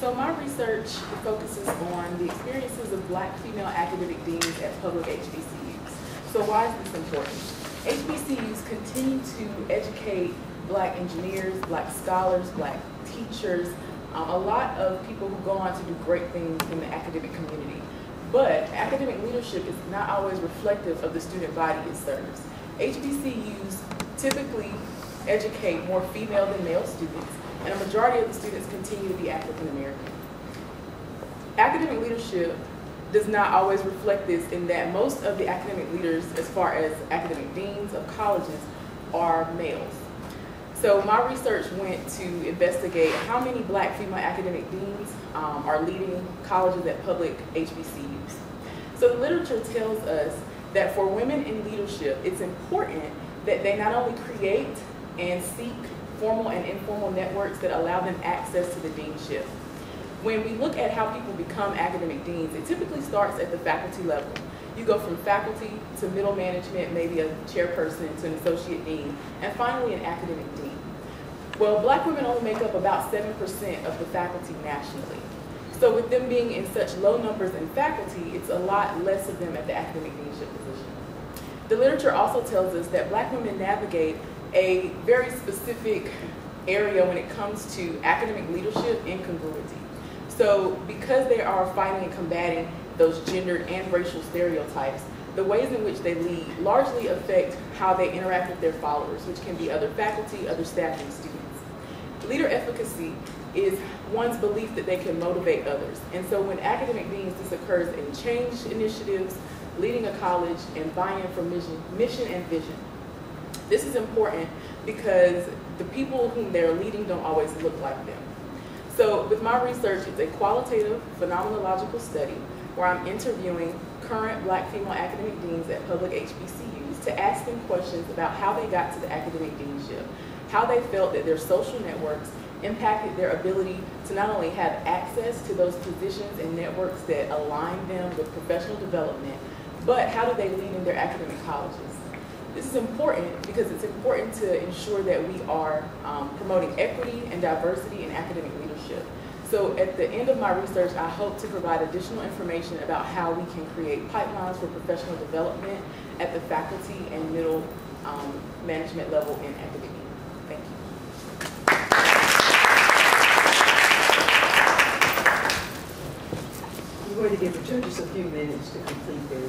So my research focuses on the experiences of Black female academic deans at public HBCUs. So why is this important? HBCUs continue to educate Black engineers, Black scholars, Black teachers, a lot of people who go on to do great things in the academic community. But academic leadership is not always reflective of the student body it serves. HBCUs typically educate more female than male students, and a majority of the students continue to be African American. Academic leadership does not always reflect this in that most of the academic leaders, as far as academic deans of colleges, are males. So my research went to investigate how many Black female academic deans are leading colleges at public HBCUs. So the literature tells us that for women in leadership, it's important that they not only create and seek formal and informal networks that allow them access to the deanship. When we look at how people become academic deans, it typically starts at the faculty level. You go from faculty to middle management, maybe a chairperson, to an associate dean, and finally an academic dean. Well, Black women only make up about 7% of the faculty nationally. So with them being in such low numbers in faculty, it's a lot less of them at the academic deanship position. The literature also tells us that Black women navigate a very specific area when it comes to academic leadership incongruity. So because they are fighting and combating those gendered and racial stereotypes, the ways in which they lead largely affect how they interact with their followers, which can be other faculty, other staff, and students. Leader efficacy is one's belief that they can motivate others. And so when academic deans, this occurs in change initiatives, leading a college, and buy-in for mission and vision. This is important because the people whom they're leading don't always look like them. So with my research, it's a qualitative phenomenological study where I'm interviewing current Black female academic deans at public HBCUs to ask them questions about how they got to the academic deanship, how they felt that their social networks impacted their ability to not only have access to those positions and networks that align them with professional development, but how do they lead in their academic colleges. This is important because it's important to ensure that we are promoting equity and diversity in academic leadership. So at the end of my research, I hope to provide additional information about how we can create pipelines for professional development at the faculty and middle management level in academia. Thank you. We're going to give the judges a few minutes to complete their